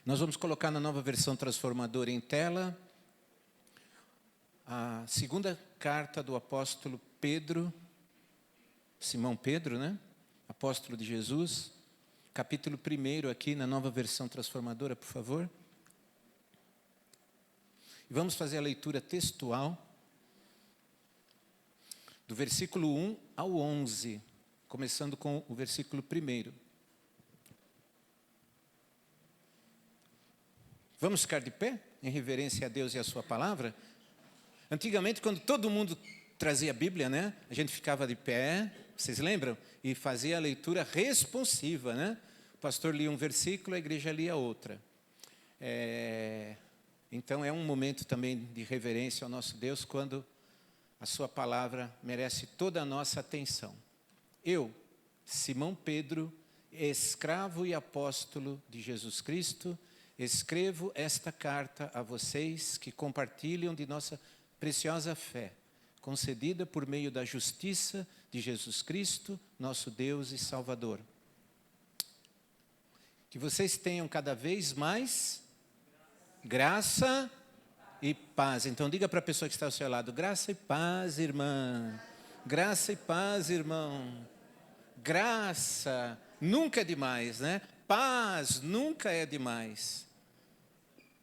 Nós vamos colocar na nova versão transformadora em tela a segunda carta do apóstolo Pedro, Simão Pedro, né? Apóstolo de Jesus, capítulo 1 aqui na nova versão transformadora, por favor. E vamos fazer a leitura textual do versículo 1 ao 11, começando com o versículo 1. Vamos ficar de pé, em reverência a Deus e a sua palavra? Antigamente, quando todo mundo trazia a Bíblia, né? A gente ficava de pé, vocês lembram? E fazia a leitura responsiva, né? O pastor lia um versículo, a igreja lia outra. Então, é um momento também de reverência ao nosso Deus, quando a sua palavra merece toda a nossa atenção. Eu, Simão Pedro, escravo e apóstolo de Jesus Cristo, escrevo esta carta a vocês que compartilham de nossa preciosa fé, concedida por meio da justiça de Jesus Cristo, nosso Deus e Salvador. Que vocês tenham cada vez mais graça e paz. Então diga para a pessoa que está ao seu lado: graça e paz, irmã. Graça e paz, irmão. Graça nunca é demais, né? Paz nunca é demais.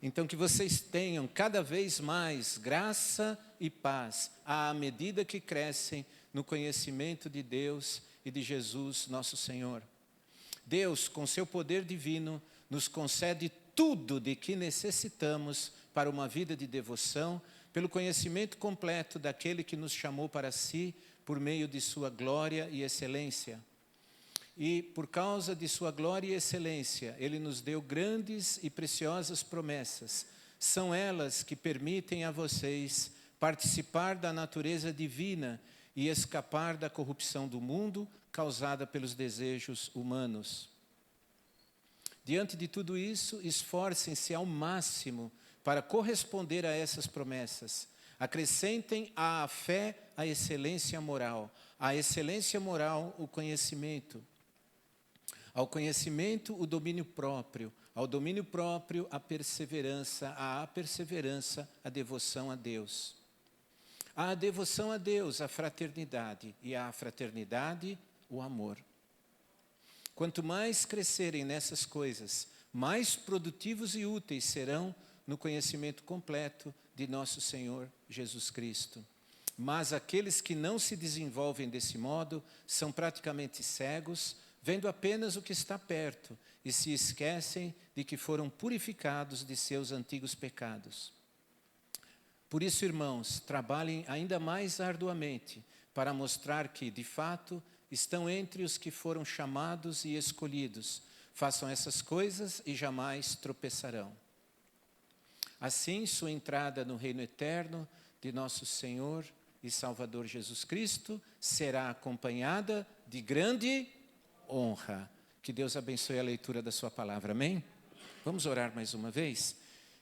Então, que vocês tenham cada vez mais graça e paz, à medida que crescem no conhecimento de Deus e de Jesus, nosso Senhor. Deus, com seu poder divino, nos concede tudo de que necessitamos para uma vida de devoção, pelo conhecimento completo daquele que nos chamou para si, por meio de sua glória e excelência. E, por causa de sua glória e excelência, Ele nos deu grandes e preciosas promessas. São elas que permitem a vocês participar da natureza divina e escapar da corrupção do mundo causada pelos desejos humanos. Diante de tudo isso, esforcem-se ao máximo para corresponder a essas promessas. Acrescentem à fé a excelência moral, à excelência moral o conhecimento, ao conhecimento, o domínio próprio. Ao domínio próprio, a perseverança. À perseverança, a devoção a Deus. À devoção a Deus, a fraternidade. E à fraternidade, o amor. Quanto mais crescerem nessas coisas, mais produtivos e úteis serão no conhecimento completo de nosso Senhor Jesus Cristo. Mas aqueles que não se desenvolvem desse modo são praticamente cegos, vendo apenas o que está perto, e se esquecem de que foram purificados de seus antigos pecados. Por isso, irmãos, trabalhem ainda mais arduamente para mostrar que, de fato, estão entre os que foram chamados e escolhidos. Façam essas coisas e jamais tropeçarão. Assim, sua entrada no reino eterno de nosso Senhor e Salvador Jesus Cristo será acompanhada de grande honra. Que Deus abençoe a leitura da sua palavra, amém? Vamos orar mais uma vez?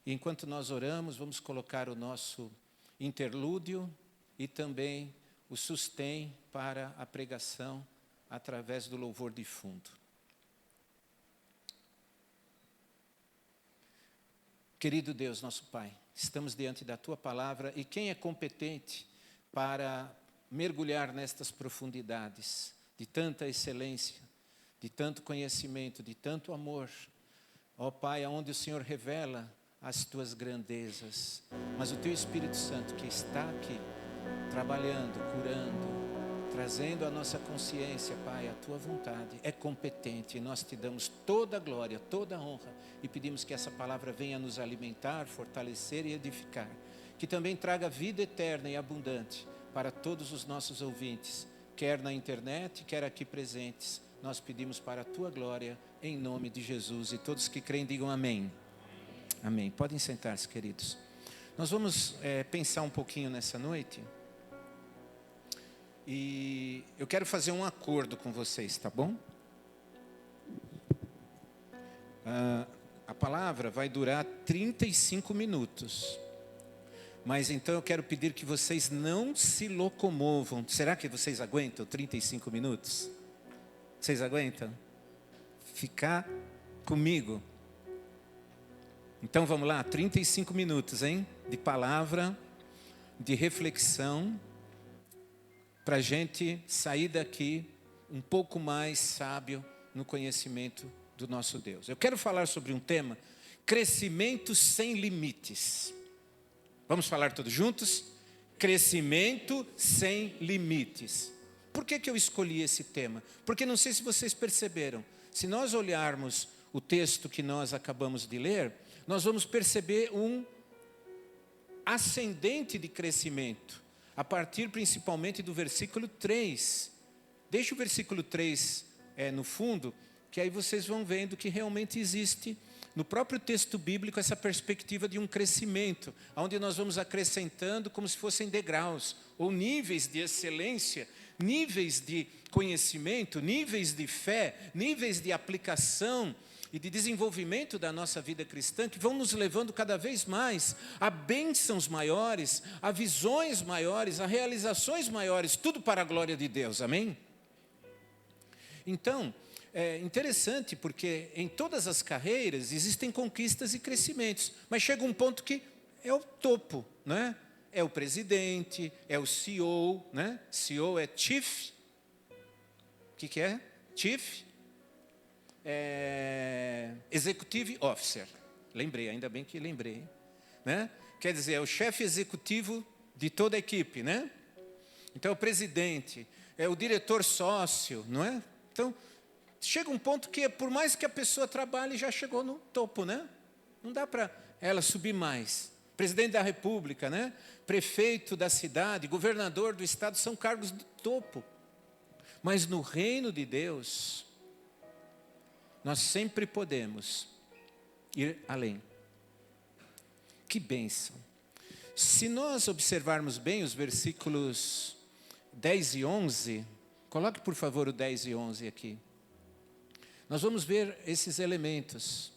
E enquanto nós oramos, vamos colocar o nosso interlúdio e também o sustém para a pregação através do louvor de fundo. Querido Deus, nosso Pai, estamos diante da Tua palavra e quem é competente para mergulhar nestas profundidades de tanta excelência, de tanto conhecimento, de tanto amor. Ó Pai, aonde o Senhor revela as Tuas grandezas, mas o Teu Espírito Santo que está aqui, trabalhando, curando, trazendo à nossa consciência, Pai, a Tua vontade, é competente e nós Te damos toda a glória, toda a honra e pedimos que essa palavra venha nos alimentar, fortalecer e edificar, que também traga vida eterna e abundante para todos os nossos ouvintes, quer na internet, quer aqui presentes. Nós pedimos para a Tua glória, em nome de Jesus. E todos que creem, digam amém. Amém. Podem sentar-se, queridos. Nós vamos pensar um pouquinho nessa noite. E eu quero fazer um acordo com vocês, tá bom? A palavra vai durar 35 minutos. Mas então eu quero pedir que vocês não se locomovam. Será que vocês aguentam 35 minutos? Vocês aguentam? Ficar comigo. Então vamos lá, 35 minutos, hein? De palavra, de reflexão, para a gente sair daqui um pouco mais sábio no conhecimento do nosso Deus. Eu quero falar sobre um tema, crescimento sem limites. Vamos falar todos juntos? Crescimento sem limites. Por que eu escolhi esse tema? Porque não sei se vocês perceberam, se nós olharmos o texto que nós acabamos de ler, nós vamos perceber um ascendente de crescimento, a partir principalmente do versículo 3. Deixa o versículo 3 no fundo, que aí vocês vão vendo que realmente existe no próprio texto bíblico essa perspectiva de um crescimento, onde nós vamos acrescentando como se fossem degraus, ou níveis de excelência, níveis de conhecimento, níveis de fé, níveis de aplicação e de desenvolvimento da nossa vida cristã, que vão nos levando cada vez mais a bênçãos maiores, a visões maiores, a realizações maiores, tudo para a glória de Deus, amém? Então, é interessante porque em todas as carreiras existem conquistas e crescimentos, mas chega um ponto que é o topo, né? É o presidente, é o CEO, né? CEO é Chief, o que é? Chief Executive Officer, lembrei, ainda bem que lembrei, né? Quer dizer, é o chefe executivo de toda a equipe, né? Então, é o presidente, é o diretor sócio, não é? Então, chega um ponto que, por mais que a pessoa trabalhe, já chegou no topo, né? Não dá para ela subir mais. Presidente da República, né? Prefeito da cidade, governador do estado, são cargos de topo. Mas no reino de Deus, nós sempre podemos ir além. Que bênção. Se nós observarmos bem os versículos 10 e 11, coloque por favor o 10 e 11 aqui. Nós vamos ver esses elementos.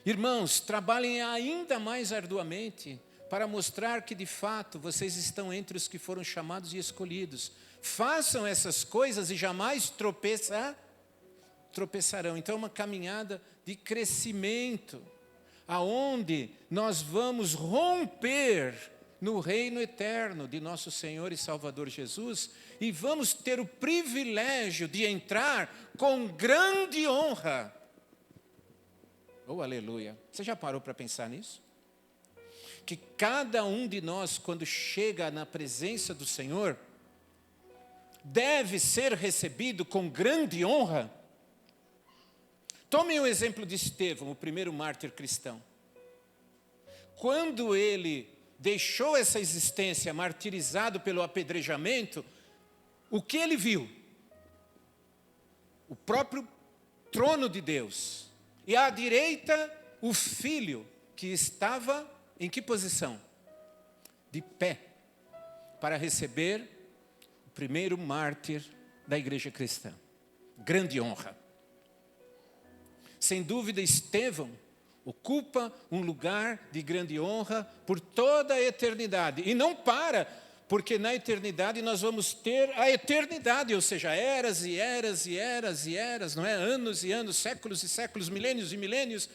Irmãos, trabalhem ainda mais arduamente para mostrar que de fato vocês estão entre os que foram chamados e escolhidos. Façam essas coisas e jamais tropeçarão. Então é uma caminhada de crescimento, aonde nós vamos romper no reino eterno de nosso Senhor e Salvador Jesus, e vamos ter o privilégio de entrar com grande honra. Oh, aleluia. Você já parou para pensar nisso? Que cada um de nós, quando chega na presença do Senhor, deve ser recebido com grande honra. Tomem o exemplo de Estevão, o primeiro mártir cristão. Quando ele deixou essa existência martirizado pelo apedrejamento, o que ele viu? O próprio trono de Deus. E à direita, o filho que estava em que posição? De pé, para receber o primeiro mártir da igreja cristã. Grande honra. Sem dúvida, Estevão ocupa um lugar de grande honra por toda a eternidade. E não para, porque na eternidade nós vamos ter a eternidade, ou seja, eras e eras e eras e eras, não é? Anos e anos, séculos e séculos, milênios e milênios,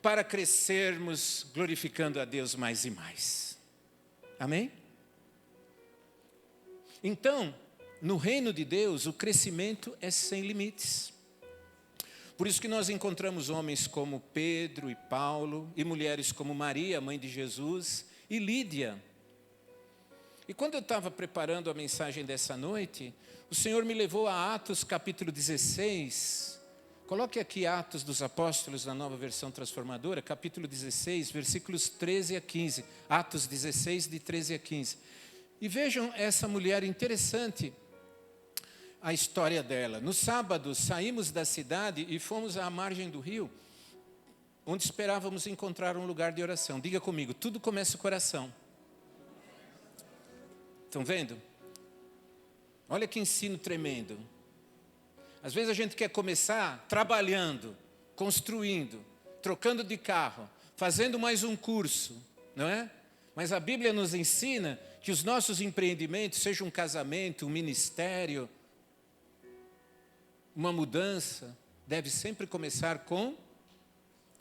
para crescermos glorificando a Deus mais e mais. Amém? Então, no reino de Deus, o crescimento é sem limites. Por isso que nós encontramos homens como Pedro e Paulo, e mulheres como Maria, mãe de Jesus, e Lídia. E quando eu estava preparando a mensagem dessa noite, o Senhor me levou a Atos capítulo 16. Coloque aqui Atos dos Apóstolos na Nova Versão Transformadora, capítulo 16, versículos 13 a 15. Atos 16, de 13 a 15. E vejam essa mulher interessante, a história dela. No sábado, saímos da cidade e fomos à margem do rio, onde esperávamos encontrar um lugar de oração. Diga comigo, tudo começa com oração. Estão vendo? Olha que ensino tremendo. Às vezes a gente quer começar trabalhando, construindo, trocando de carro, fazendo mais um curso, não é? Mas a Bíblia nos ensina que os nossos empreendimentos, seja um casamento, um ministério, uma mudança, deve sempre começar com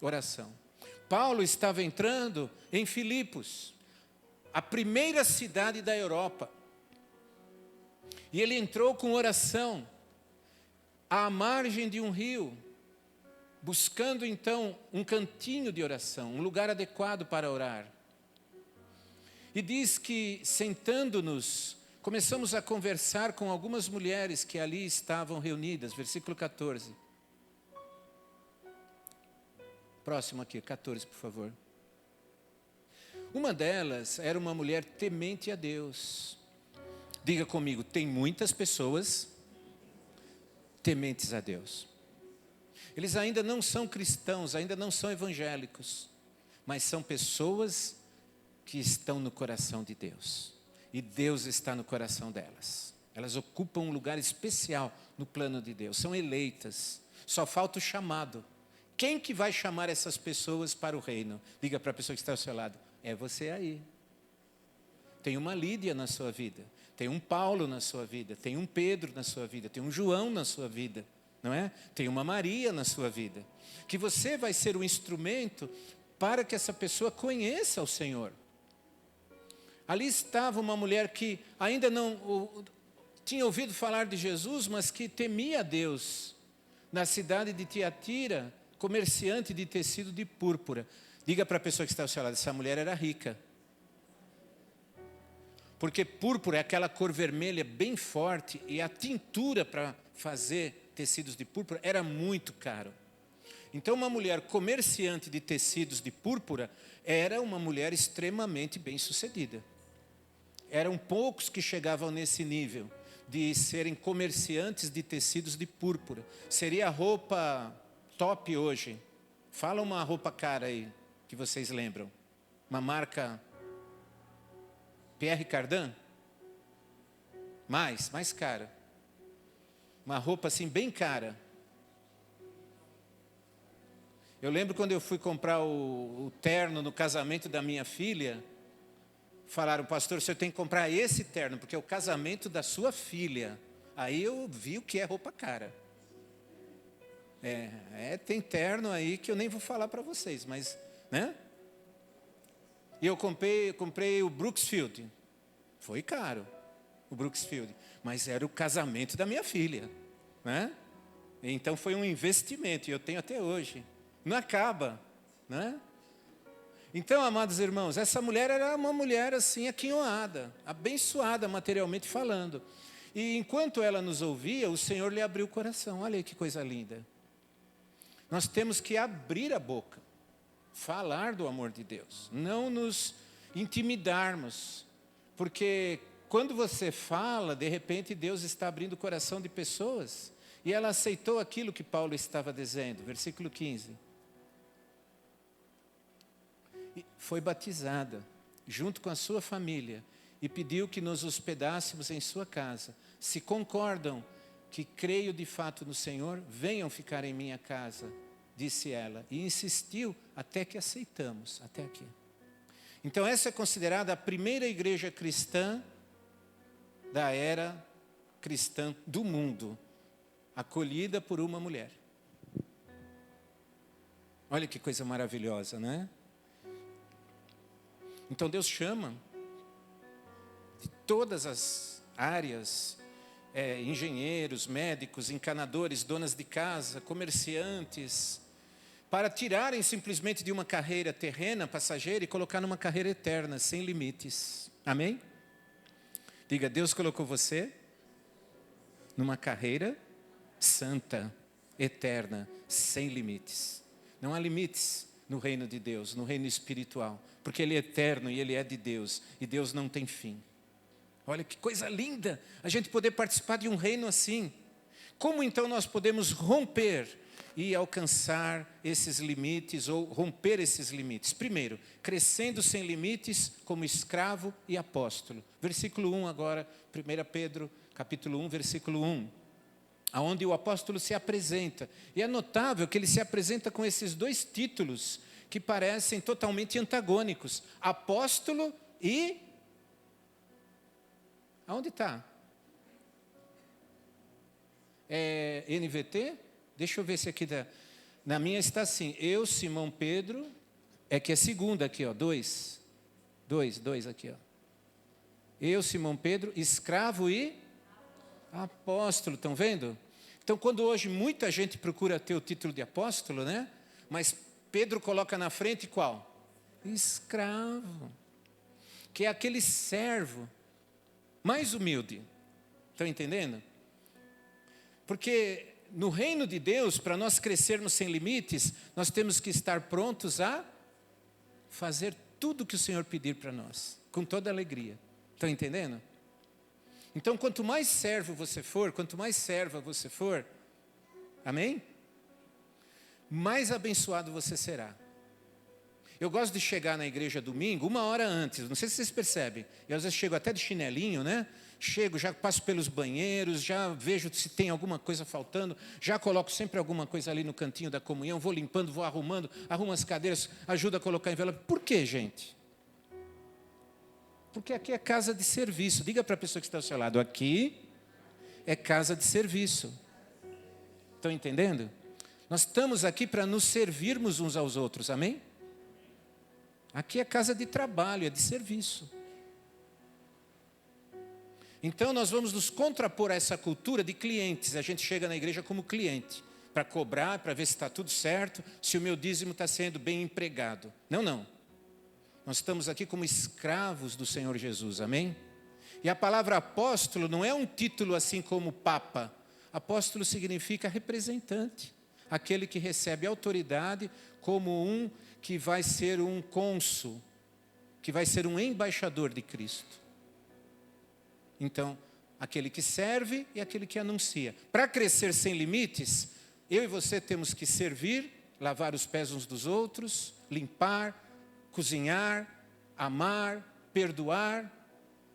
oração. Paulo estava entrando em Filipos, a primeira cidade da Europa. E ele entrou com oração à margem de um rio, buscando então um cantinho de oração, um lugar adequado para orar. E diz que, sentando-nos, começamos a conversar com algumas mulheres que ali estavam reunidas. Versículo 14. Próximo aqui, 14, por favor. Uma delas era uma mulher temente a Deus. Diga comigo, tem muitas pessoas tementes a Deus. Eles ainda não são cristãos, ainda não são evangélicos, mas são pessoas que estão no coração de Deus. E Deus está no coração delas. Elas ocupam um lugar especial no plano de Deus. São eleitas. Só falta o chamado. Quem que vai chamar essas pessoas para o reino? Diga para a pessoa que está ao seu lado. É você aí. Tem uma Lídia na sua vida. Tem um Paulo na sua vida. Tem um Pedro na sua vida. Tem um João na sua vida. Não é? Tem uma Maria na sua vida. Que você vai ser um instrumento para que essa pessoa conheça o Senhor. Ali estava uma mulher que ainda não tinha ouvido falar de Jesus, mas que temia a Deus. Na cidade de Tiatira, comerciante de tecido de púrpura. Diga para a pessoa que está ao seu lado, essa mulher era rica. Porque púrpura é aquela cor vermelha bem forte e a tintura para fazer tecidos de púrpura era muito caro. Então uma mulher comerciante de tecidos de púrpura era uma mulher extremamente bem-sucedida. Eram poucos que chegavam nesse nível de serem comerciantes de tecidos de púrpura. Seria a roupa top hoje. Fala uma roupa cara aí, que vocês lembram. Uma marca Pierre Cardin? Mais cara. Uma roupa assim bem cara. Eu lembro quando eu fui comprar o terno no casamento da minha filha, falaram, pastor, o senhor tem que comprar esse terno, porque é o casamento da sua filha. Aí eu vi o que é roupa cara. Tem terno aí que eu nem vou falar para vocês, mas, né? E eu comprei o Brooksfield. Foi caro, o Brooksfield. Mas era o casamento da minha filha, né? Então foi um investimento, e eu tenho até hoje. Não acaba, né? Então, amados irmãos, essa mulher era uma mulher assim, aquinhoada, abençoada materialmente falando. E enquanto ela nos ouvia, o Senhor lhe abriu o coração. Olha aí que coisa linda. Nós temos que abrir a boca, falar do amor de Deus, não nos intimidarmos, porque quando você fala, de repente Deus está abrindo o coração de pessoas, e ela aceitou aquilo que Paulo estava dizendo, versículo 15. E foi batizada, junto com a sua família, e pediu que nos hospedássemos em sua casa. Se concordam que creio de fato no Senhor, venham ficar em minha casa, disse ela, e insistiu até que aceitamos, até aqui. Então essa é considerada a primeira igreja cristã da era cristã do mundo, acolhida por uma mulher. Olha que coisa maravilhosa, não é? Então Deus chama de todas as áreas, engenheiros, médicos, encanadores, donas de casa, comerciantes, para tirarem simplesmente de uma carreira terrena, passageira, e colocar numa carreira eterna, sem limites. Amém? Diga, Deus colocou você numa carreira santa, eterna, sem limites. Não há limites no reino de Deus, no reino espiritual, porque Ele é eterno e Ele é de Deus, e Deus não tem fim. Olha que coisa linda, a gente poder participar de um reino assim. Como então nós podemos romper e alcançar esses limites, ou romper esses limites? Primeiro, crescendo sem limites como escravo e apóstolo. Versículo 1 agora, 1 Pedro, capítulo 1, versículo 1. Onde o apóstolo se apresenta. E é notável que ele se apresenta com esses dois títulos que parecem totalmente antagônicos. Apóstolo e... Aonde está? NVT? Deixa eu ver se aqui dá. Na minha está assim, eu, Simão Pedro, É que é segunda aqui, ó, 2. 2 aqui, ó. Eu, Simão Pedro, escravo e apóstolo, estão vendo? Então, quando hoje muita gente procura ter o título de apóstolo, né? Mas Pedro coloca na frente qual? Escravo. Que é aquele servo mais humilde. Estão entendendo? Porque no reino de Deus, para nós crescermos sem limites, nós temos que estar prontos a fazer tudo que o Senhor pedir para nós, com toda alegria. Estão entendendo? Então, quanto mais servo você for, quanto mais serva você for, amém? Mais abençoado você será. Eu gosto de chegar na igreja domingo 1 hora antes, não sei se vocês percebem. Eu às vezes chego até de chinelinho, né? Chego, já passo pelos banheiros, já vejo se tem alguma coisa faltando, já coloco sempre alguma coisa ali no cantinho da comunhão, vou limpando, vou arrumando, arrumo as cadeiras, ajudo a colocar envelope. Por quê, gente? Porque aqui é casa de serviço. Diga para a pessoa que está ao seu lado, aqui é casa de serviço. Estão entendendo? Nós estamos aqui para nos servirmos uns aos outros, amém? Aqui é casa de trabalho, é de serviço. Então nós vamos nos contrapor a essa cultura de clientes. A gente chega na igreja como cliente, para cobrar, para ver se está tudo certo, se o meu dízimo está sendo bem empregado. Não, não. Nós estamos aqui como escravos do Senhor Jesus, amém? E a palavra apóstolo não é um título assim como papa. Apóstolo significa representante, aquele que recebe autoridade como um que vai ser um cônsul, que vai ser um embaixador de Cristo. Então, aquele que serve e aquele que anuncia. Para crescer sem limites, eu e você temos que servir, lavar os pés uns dos outros, limpar, cozinhar, amar, perdoar,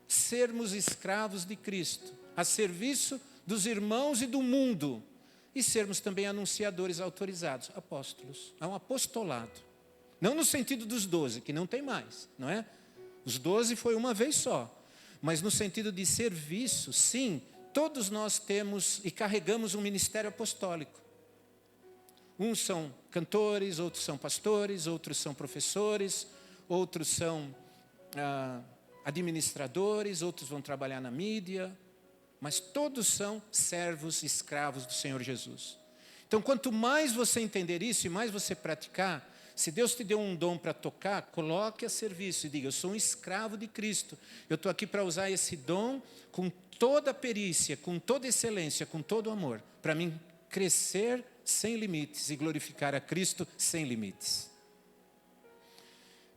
sermos escravos de Cristo, a serviço dos irmãos e do mundo, e sermos também anunciadores autorizados, apóstolos. Há um apostolado. Não no sentido dos 12, que não tem mais, não é? Os 12 foi uma vez só. Mas no sentido de serviço, sim, todos nós temos e carregamos um ministério apostólico. Uns são cantores, outros são pastores, outros são professores, outros são administradores, outros vão trabalhar na mídia, mas todos são servos, escravos do Senhor Jesus. Então, quanto mais você entender isso e mais você praticar, se Deus te deu um dom para tocar, coloque a serviço e diga, eu sou um escravo de Cristo. Eu estou aqui para usar esse dom com toda a perícia, com toda a excelência, com todo o amor, para mim crescer sem limites e glorificar a Cristo sem limites.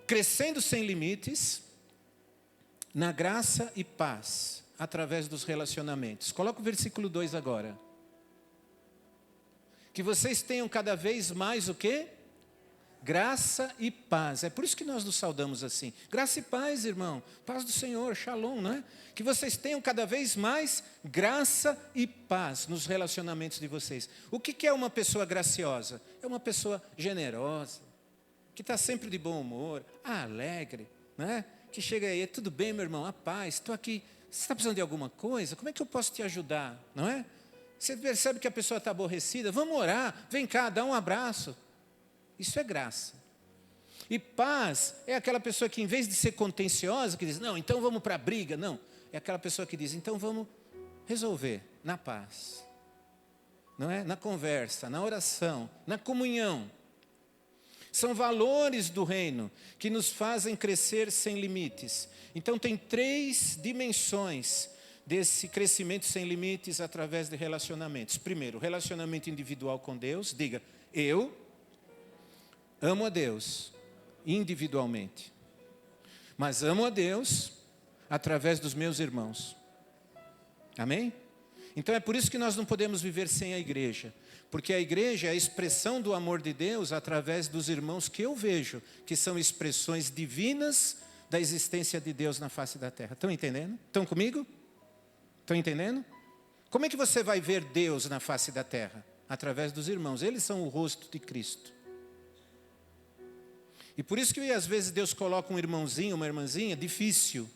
Crescendo sem limites, na graça e paz, através dos relacionamentos. Coloca o versículo 2 agora. Que vocês tenham cada vez mais o quê? Graça e paz. É por isso que nós nos saudamos assim. Graça e paz, irmão. Paz do Senhor, shalom, não é? Que vocês tenham cada vez mais graça e paz nos relacionamentos de vocês. O que é uma pessoa graciosa? É uma pessoa generosa, que está sempre de bom humor, alegre, não é? Que chega aí, tudo bem, meu irmão, a paz, estou aqui. Você está precisando de alguma coisa? Como é que eu posso te ajudar? Não é? Você percebe que a pessoa está aborrecida? Vamos orar, vem cá, dá um abraço. Isso é graça. E paz é aquela pessoa que, em vez de ser contenciosa, que diz, não, então vamos para a briga. Não, é aquela pessoa que diz, então vamos resolver na paz. Não é? Na conversa, na oração, na comunhão. São valores do reino que nos fazem crescer sem limites. Então tem 3 dimensões desse crescimento sem limites através de relacionamentos. Primeiro, relacionamento individual com Deus. Diga, eu amo a Deus individualmente, mas amo a Deus através dos meus irmãos. Amém? Então é por isso que nós não podemos viver sem a igreja, porque a igreja é a expressão do amor de Deus através dos irmãos que eu vejo, que são expressões divinas da existência de Deus na face da terra. Estão entendendo? Estão comigo? Estão entendendo? Como é que você vai ver Deus na face da terra? Através dos irmãos. Eles são o rosto de Cristo. E por isso que às vezes Deus coloca um irmãozinho, uma irmãzinha difícil,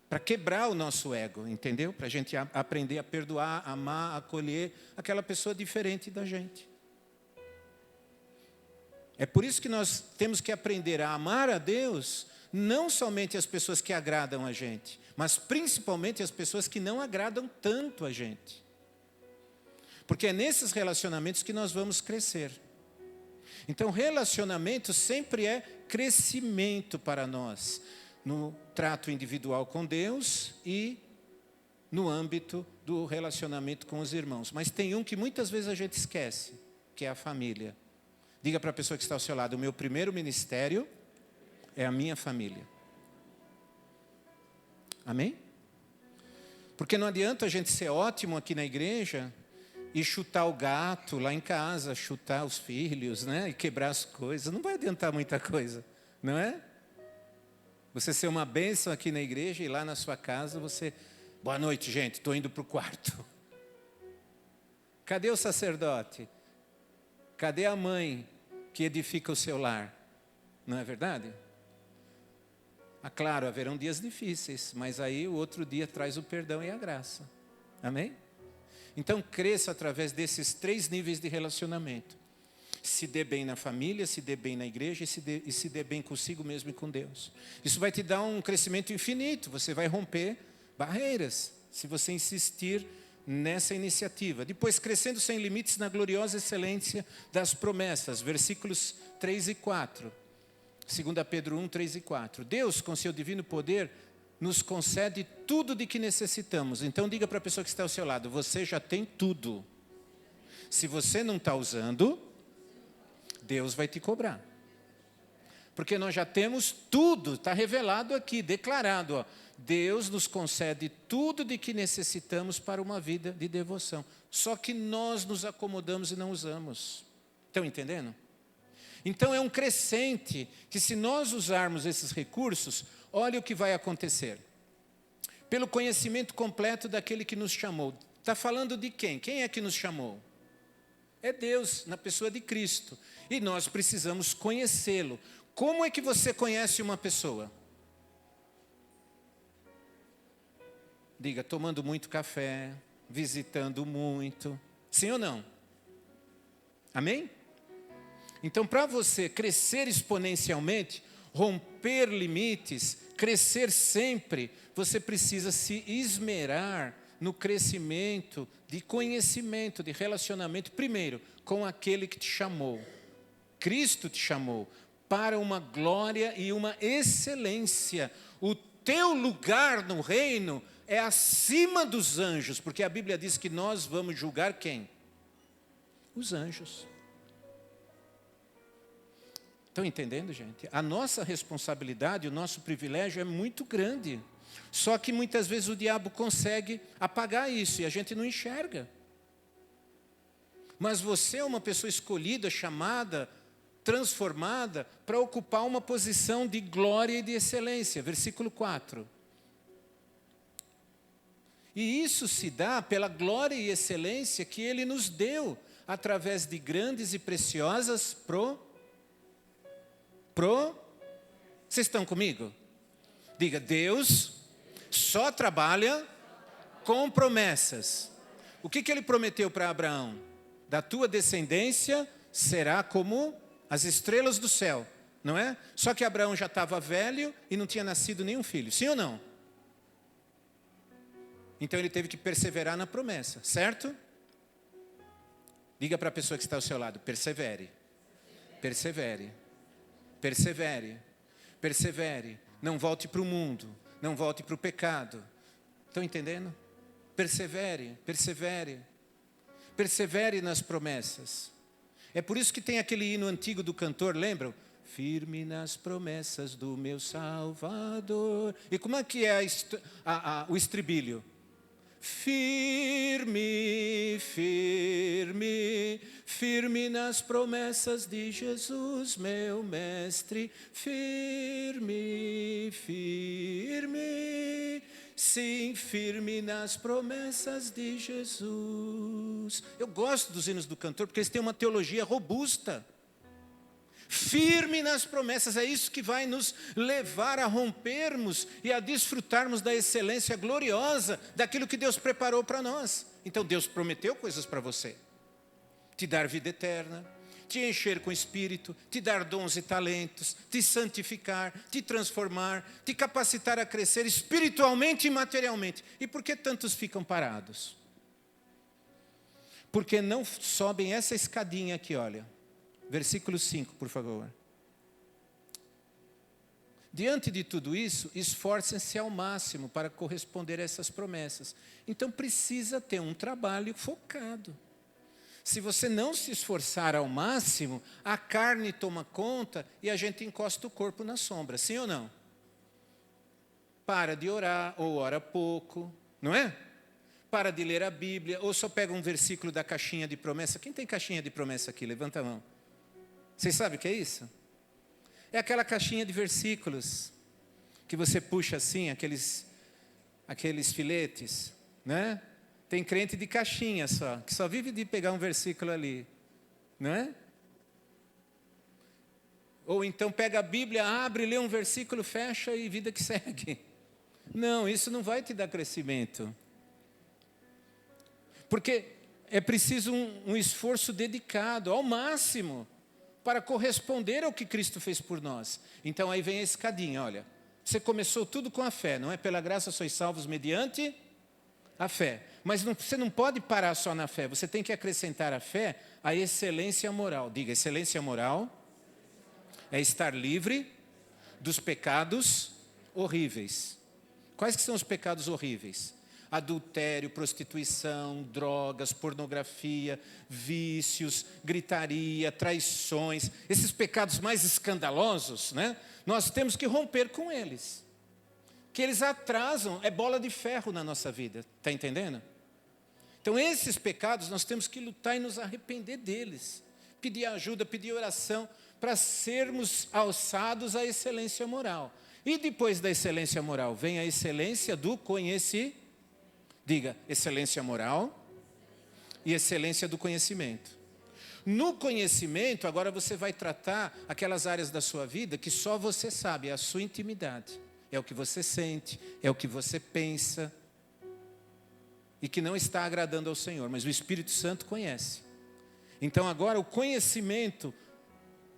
para quebrar o nosso ego, entendeu? Para a gente aprender a perdoar, amar, acolher aquela pessoa diferente da gente. É por isso que nós temos que aprender a amar a Deus, não somente as pessoas que agradam a gente, mas principalmente as pessoas que não agradam tanto a gente. Porque é nesses relacionamentos que nós vamos crescer. Então, relacionamento sempre é crescimento para nós, no trato individual com Deus e no âmbito do relacionamento com os irmãos. Mas tem um que muitas vezes a gente esquece, que é a família. Diga para a pessoa que está ao seu lado: o meu primeiro ministério é a minha família. Amém? Porque não adianta a gente ser ótimo aqui na igreja e chutar o gato lá em casa, chutar os filhos, né? E quebrar as coisas. Não vai adiantar muita coisa, não é? Você ser uma bênção aqui na igreja e lá na sua casa você... Boa noite, gente, estou indo para o quarto. Cadê o sacerdote? Cadê a mãe que edifica o seu lar? Não é verdade? Ah, claro, haverão dias difíceis, mas aí o outro dia traz o perdão e a graça. Amém? Então, cresça através desses 3 níveis de relacionamento. Se dê bem na família, se dê bem na igreja e se dê bem consigo mesmo e com Deus. Isso vai te dar um crescimento infinito. Você vai romper barreiras, se você insistir nessa iniciativa. Depois, crescendo sem limites na gloriosa excelência das promessas. Versículos 3 e 4. 2 Pedro 1, 3 e 4. Deus, com seu divino poder, nos concede tudo de que necessitamos. Então, diga para a pessoa que está ao seu lado: você já tem tudo. Se você não está usando, Deus vai te cobrar. Porque nós já temos tudo, está revelado aqui, declarado. Ó. Deus nos concede tudo de que necessitamos para uma vida de devoção. Só que nós nos acomodamos e não usamos. Estão entendendo? Então é um crescente que, se nós usarmos esses recursos, olha o que vai acontecer. Pelo conhecimento completo daquele que nos chamou. Está falando de quem? Quem é que nos chamou? É Deus, na pessoa de Cristo. E nós precisamos conhecê-lo. Como é que você conhece uma pessoa? Diga: tomando muito café, visitando muito. Sim ou não? Amém? Então, para você crescer exponencialmente, romper limites, crescer sempre, você precisa se esmerar no crescimento de conhecimento, de relacionamento, primeiro, com aquele que te chamou. Cristo te chamou para uma glória e uma excelência. O teu lugar no reino é acima dos anjos, porque a Bíblia diz que nós vamos julgar quem? Os anjos. Estão entendendo, gente? A nossa responsabilidade, o nosso privilégio é muito grande. Só que muitas vezes o diabo consegue apagar isso e a gente não enxerga. Mas você é uma pessoa escolhida, chamada, transformada para ocupar uma posição de glória e de excelência. Versículo 4. E isso se dá pela glória e excelência que Ele nos deu através de grandes e preciosas Vocês estão comigo? Diga: Deus só trabalha com promessas. O que Ele prometeu para Abraão? Da tua descendência será como as estrelas do céu, não é? Só que Abraão já estava velho e não tinha nascido nenhum filho, sim ou não? Então ele teve que perseverar na promessa, certo? Diga para a pessoa que está ao seu lado: persevere, persevere, persevere, persevere. Não volte para o mundo, não volte para o pecado. Estão entendendo? Persevere, persevere, persevere nas promessas. É por isso que tem aquele hino antigo do cantor, lembram? Firme nas promessas do meu Salvador. E como é que é o estribilho? Firme, firme, firme nas promessas de Jesus, meu mestre. Firme, firme, sim, firme nas promessas de Jesus. Eu gosto dos hinos do cantor porque eles têm uma teologia robusta. Firme nas promessas, é isso que vai nos levar a rompermos e a desfrutarmos da excelência gloriosa daquilo que Deus preparou para nós. Então Deus prometeu coisas para você: te dar vida eterna, te encher com o Espírito, te dar dons e talentos, te santificar, te transformar, te capacitar a crescer espiritualmente e materialmente. E por que tantos ficam parados? Porque não sobem essa escadinha aqui, olha. Versículo 5, por favor. Diante de tudo isso, esforcem-se ao máximo para corresponder a essas promessas. Então precisa ter um trabalho focado. Se você não se esforçar ao máximo, a carne toma conta e a gente encosta o corpo na sombra, sim ou não? Para de orar, ou ora pouco, não é? Para de ler a Bíblia, ou só pega um versículo da caixinha de promessa. Quem tem caixinha de promessa aqui? Levanta a mão. Vocês sabem o que é isso? É aquela caixinha de versículos que você puxa assim, aqueles filetes, né? Tem crente de caixinha só, que só vive de pegar um versículo ali, não é? Ou então pega a Bíblia, abre, lê um versículo, fecha e vida que segue. Não, isso não vai te dar crescimento. Porque é preciso um esforço dedicado ao máximo para corresponder ao que Cristo fez por nós. Então aí vem a escadinha, olha. Você começou tudo com a fé, não é? Pela graça sois salvos mediante a fé. Mas você não pode parar só na fé, você tem que acrescentar à fé a excelência moral. Diga, excelência moral é estar livre dos pecados horríveis. Quais que são os pecados horríveis? Adultério, prostituição, drogas, pornografia, vícios, gritaria, traições, esses pecados mais escandalosos, né? Nós temos que romper com eles. Que eles atrasam, é bola de ferro na nossa vida, está entendendo? Então esses pecados nós temos que lutar e nos arrepender deles. Pedir ajuda, pedir oração, para sermos alçados à excelência moral. E depois da excelência moral, vem a excelência do conhecimento. Diga, excelência moral e excelência do conhecimento. No conhecimento, agora você vai tratar aquelas áreas da sua vida que só você sabe, é a sua intimidade. É o que você sente, é o que você pensa. E que não está agradando ao Senhor, mas o Espírito Santo conhece. Então agora o conhecimento,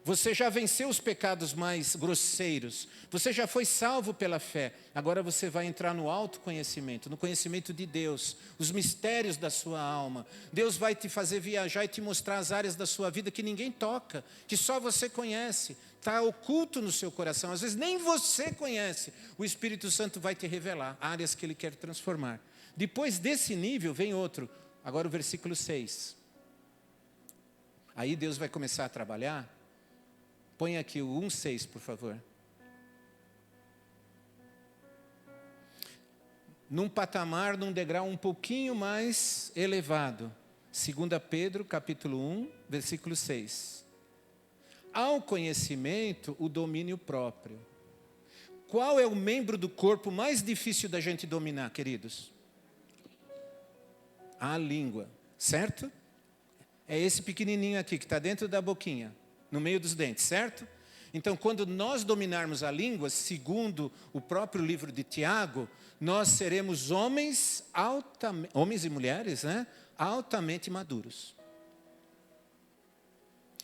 você já venceu os pecados mais grosseiros, você já foi salvo pela fé, agora você vai entrar no autoconhecimento, no conhecimento de Deus, os mistérios da sua alma. Deus vai te fazer viajar e te mostrar as áreas da sua vida que ninguém toca, que só você conhece, está oculto no seu coração, às vezes nem você conhece. O Espírito Santo vai te revelar áreas que Ele quer transformar. Depois desse nível vem outro, agora o versículo 6. Aí Deus vai começar a trabalhar. Põe aqui o 1,6, por favor. Num patamar, num degrau um pouquinho mais elevado. 2 Pedro, capítulo 1, versículo 6. Ao conhecimento, o domínio próprio. Qual é o membro do corpo mais difícil da gente dominar, queridos? A língua, certo? É esse pequenininho aqui, que está dentro da boquinha, no meio dos dentes, certo? Então, quando nós dominarmos a língua, segundo o próprio livro de Tiago, nós seremos homens e mulheres, né? Altamente maduros.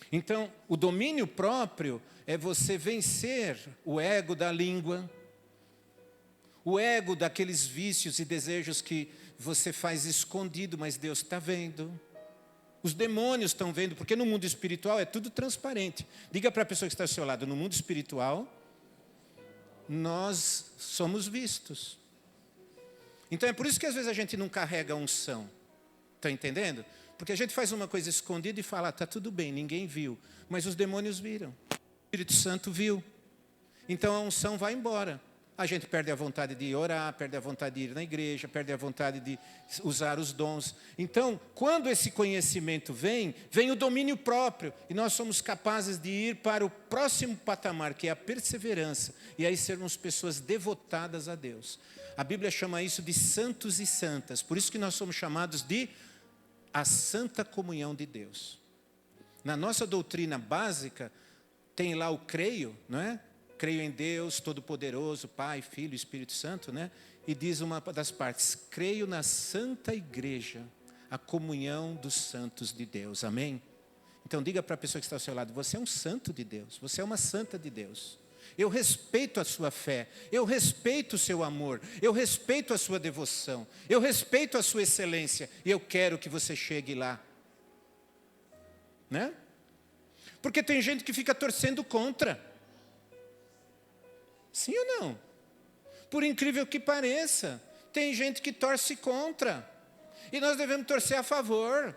Então, o domínio próprio é você vencer o ego da língua, o ego daqueles vícios e desejos que você faz escondido, mas Deus está vendo. Os demônios estão vendo, porque no mundo espiritual é tudo transparente. Diga para a pessoa que está ao seu lado, no mundo espiritual, nós somos vistos. Então é por isso que às vezes a gente não carrega a unção. Está entendendo? Porque a gente faz uma coisa escondida e fala, está tudo bem, ninguém viu. Mas os demônios viram. O Espírito Santo viu. Então a unção vai embora. A gente perde a vontade de orar, perde a vontade de ir na igreja, perde a vontade de usar os dons. Então, quando esse conhecimento vem o domínio próprio. E nós somos capazes de ir para o próximo patamar, que é a perseverança. E aí sermos pessoas devotadas a Deus. A Bíblia chama isso de santos e santas. Por isso que nós somos chamados de a santa comunhão de Deus. Na nossa doutrina básica, tem lá o creio, não é? Creio em Deus Todo-Poderoso, Pai, Filho, Espírito Santo, né? E diz uma das partes, creio na Santa Igreja, a comunhão dos santos de Deus, amém? Então diga para a pessoa que está ao seu lado, você é um santo de Deus, você é uma santa de Deus. Eu respeito a sua fé, eu respeito o seu amor, eu respeito a sua devoção, eu respeito a sua excelência e eu quero que você chegue lá. Né? Porque tem gente que fica torcendo contra. Sim ou não? Por incrível que pareça, tem gente que torce contra. E nós devemos torcer a favor.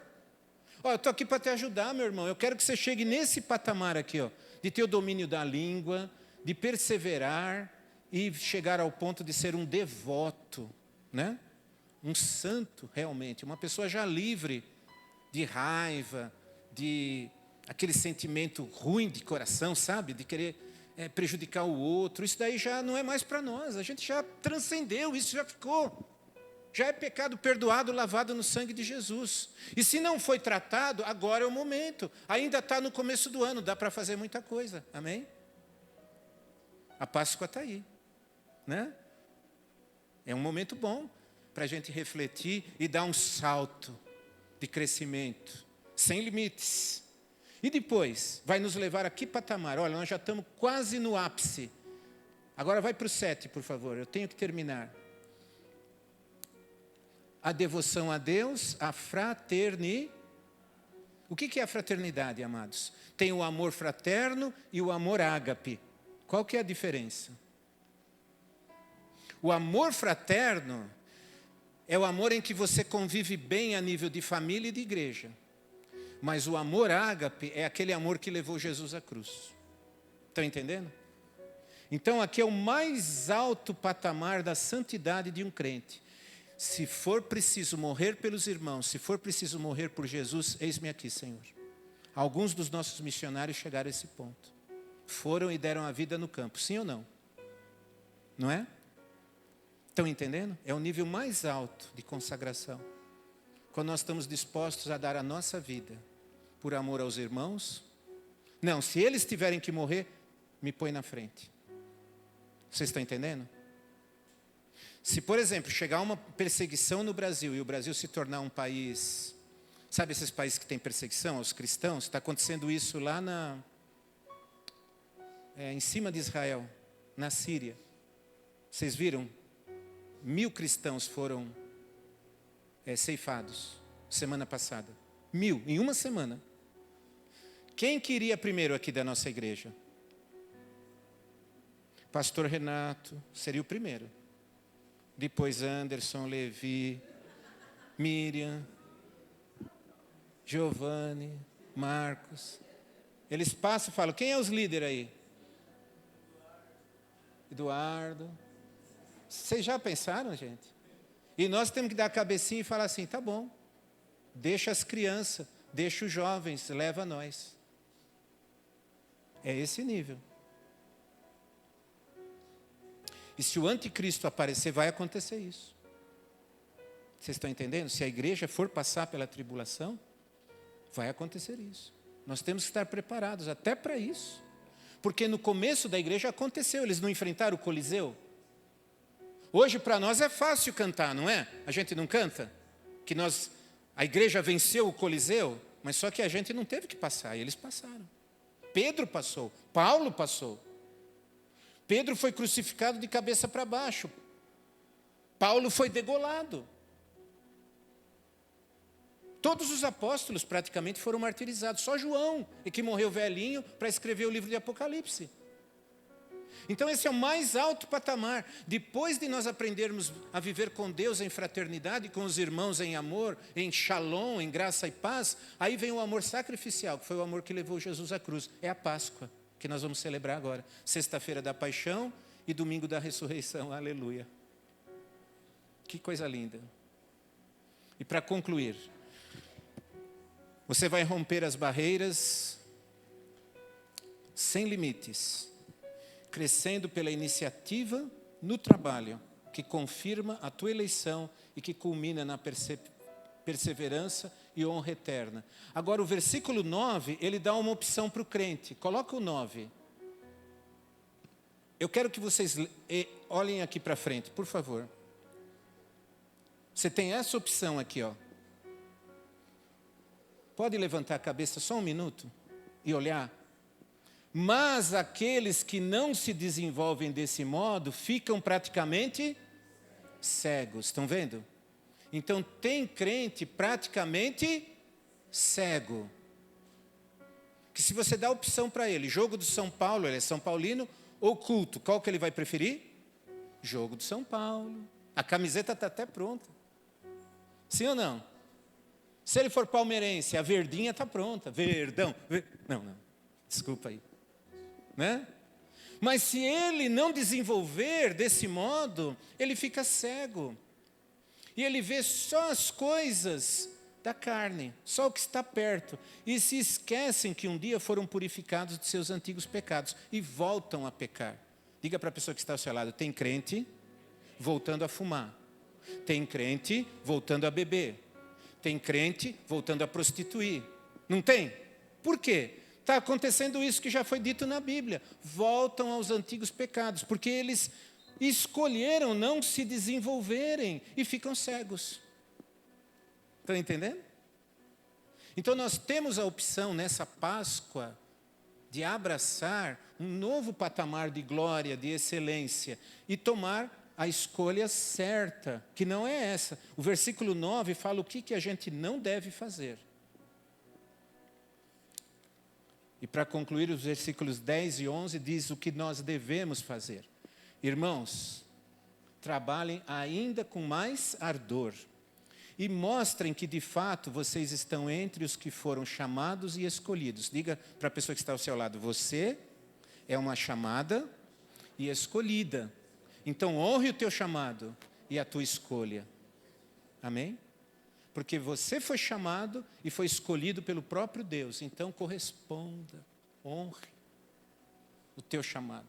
Eu estou aqui para te ajudar, meu irmão. Eu quero que você chegue nesse patamar aqui, de ter o domínio da língua, de perseverar e chegar ao ponto de ser um devoto, né? Um santo, realmente. Uma pessoa já livre de raiva, de aquele sentimento ruim de coração, sabe? De querer prejudicar o outro. Isso daí já não é mais para nós. A gente já transcendeu, isso já ficou. Já é pecado perdoado, lavado no sangue de Jesus. E se não foi tratado, agora é o momento. Ainda está no começo do ano, dá para fazer muita coisa. Amém? A Páscoa está aí, né? É um momento bom para a gente refletir e dar um salto de crescimento, sem limites. E depois, vai nos levar a que patamar? Olha, nós já estamos quase no ápice. Agora vai para o 7, por favor, eu tenho que terminar. A devoção a Deus, a fraternidade. O que é a fraternidade, amados? Tem o amor fraterno e o amor ágape. Qual que é a diferença? O amor fraterno é o amor em que você convive bem a nível de família e de igreja. Mas o amor ágape é aquele amor que levou Jesus à cruz. Estão entendendo? Então aqui é o mais alto patamar da santidade de um crente. Se for preciso morrer pelos irmãos, se for preciso morrer por Jesus, eis-me aqui, Senhor. Alguns dos nossos missionários chegaram a esse ponto. Foram e deram a vida no campo, sim ou não? Não é? Estão entendendo? É o nível mais alto de consagração. Quando nós estamos dispostos a dar a nossa vida por amor aos irmãos. Não, se eles tiverem que morrer, me põe na frente. Vocês estão entendendo? Se, por exemplo, chegar uma perseguição no Brasil e o Brasil se tornar um país, sabe esses países que têm perseguição aos cristãos? Está acontecendo isso lá em cima de Israel, na Síria. Vocês viram? 1000 cristãos foram ceifados semana passada. 1000, em uma semana. Quem queria primeiro aqui da nossa igreja? Pastor Renato seria o primeiro. Depois Anderson, Levi, Miriam, Giovanni, Marcos. Eles passam e falam, quem é os líderes aí? Eduardo. Vocês já pensaram, gente? E nós temos que dar a cabecinha e falar assim, tá bom. Deixa as crianças, deixa os jovens, leva nós. É esse nível. E se o anticristo aparecer, vai acontecer isso. Vocês estão entendendo? Se a igreja for passar pela tribulação, vai acontecer isso. Nós temos que estar preparados até para isso. Porque no começo da igreja aconteceu, eles não enfrentaram o Coliseu. Hoje para nós é fácil cantar, não é? A gente não canta? Que a igreja venceu o Coliseu, mas só que a gente não teve que passar, e eles passaram. Pedro passou, Paulo passou. Pedro foi crucificado de cabeça para baixo. Paulo foi degolado. Todos os apóstolos praticamente foram martirizados. Só João é que morreu velhinho para escrever o livro de Apocalipse. Então esse é o mais alto patamar. Depois de nós aprendermos a viver com Deus em fraternidade, com os irmãos em amor, em shalom, em graça e paz, aí vem o amor sacrificial, que foi o amor que levou Jesus à cruz. É a Páscoa, que nós vamos celebrar agora. Sexta-feira da Paixão e domingo da Ressurreição. Aleluia. Que coisa linda. E para concluir, você vai romper as barreiras sem limites, crescendo pela iniciativa no trabalho, que confirma a tua eleição e que culmina na perseverança e honra eterna. Agora o versículo 9, ele dá uma opção para o crente. Coloca o 9. Eu quero que vocês olhem aqui para frente, por favor. Você tem essa opção aqui, ó. Pode levantar a cabeça só um minuto e olhar? Mas aqueles que não se desenvolvem desse modo ficam praticamente cegos. Estão vendo? Então tem crente praticamente cego. Que se você dá opção para ele, jogo do São Paulo, ele é São Paulino, ou culto, qual que ele vai preferir? Jogo do São Paulo. A camiseta está até pronta. Sim ou não? Se ele for palmeirense, a verdinha está pronta. Verdão. Não. Desculpa aí. Né? Mas se ele não desenvolver desse modo, ele fica cego. E ele vê só as coisas da carne, só o que está perto. E se esquecem que um dia foram purificados de seus antigos pecados e voltam a pecar. Diga para a pessoa que está ao seu lado, tem crente voltando a fumar. Tem crente voltando a beber. Tem crente voltando a prostituir. Não tem? Por quê? Está acontecendo isso que já foi dito na Bíblia. Voltam aos antigos pecados, porque eles escolheram não se desenvolverem e ficam cegos. Estão entendendo? Então nós temos a opção nessa Páscoa de abraçar um novo patamar de glória, de excelência e tomar a escolha certa, que não é essa. O versículo 9 fala o que a gente não deve fazer. E para concluir, os versículos 10 e 11 diz o que nós devemos fazer. Irmãos, trabalhem ainda com mais ardor e mostrem que de fato vocês estão entre os que foram chamados e escolhidos. Diga para a pessoa que está ao seu lado, você é uma chamada e escolhida. Então honre o teu chamado e a tua escolha. Amém? Porque você foi chamado e foi escolhido pelo próprio Deus. Então corresponda, honre o teu chamado.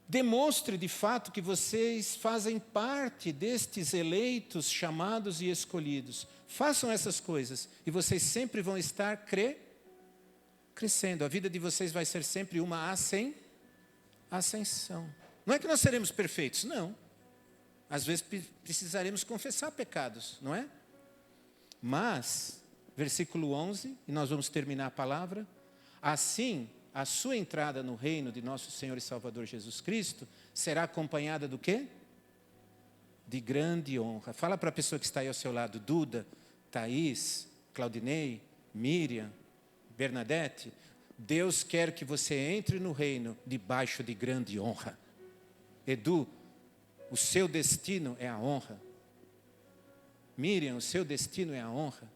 Demonstre de fato que vocês fazem parte destes eleitos, chamados e escolhidos. Façam essas coisas e vocês sempre vão estar crescendo. A vida de vocês vai ser sempre uma ascensão. Não é que nós seremos perfeitos, não. Às vezes precisaremos confessar pecados, não é? Mas, versículo 11, e nós vamos terminar a palavra. Assim, a sua entrada no reino de nosso Senhor e Salvador Jesus Cristo será acompanhada do quê? De grande honra. Fala para a pessoa que está aí ao seu lado, Duda, Thaís, Claudinei, Miriam, Bernadette. Deus quer que você entre no reino debaixo de grande honra. Edu, o seu destino é a honra. Miriam, o seu destino é a honra.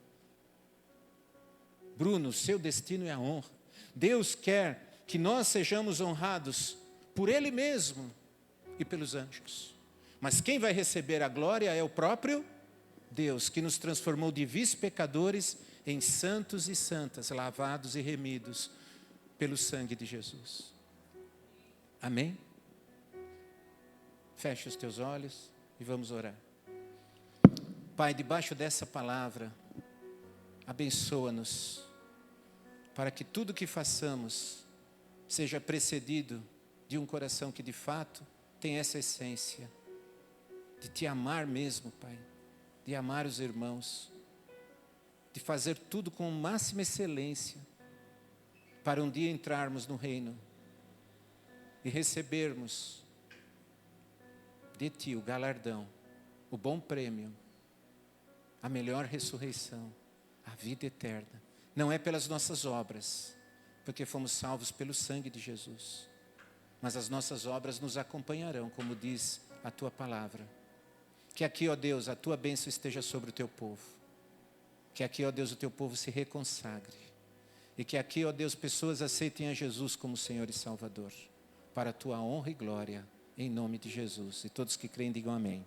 Bruno, o seu destino é a honra. Deus quer que nós sejamos honrados por Ele mesmo e pelos anjos. Mas quem vai receber a glória é o próprio Deus, que nos transformou de vis pecadores em santos e santas, lavados e remidos pelo sangue de Jesus. Amém? Feche os teus olhos e vamos orar. Pai, debaixo dessa palavra, abençoa-nos, para que tudo que façamos seja precedido de um coração que de fato tem essa essência, de te amar mesmo, Pai, de amar os irmãos, de fazer tudo com máxima excelência, para um dia entrarmos no reino e recebermos de Ti o galardão, o bom prêmio, a melhor ressurreição, a vida eterna. Não é pelas nossas obras, porque fomos salvos pelo sangue de Jesus, mas as nossas obras nos acompanharão, como diz a Tua palavra. Que aqui, ó Deus, a Tua bênção esteja sobre o Teu povo. Que aqui, ó Deus, o Teu povo se reconsagre. E que aqui, ó Deus, pessoas aceitem a Jesus como Senhor e Salvador, para a Tua honra e glória, em nome de Jesus. E todos que creem digam amém.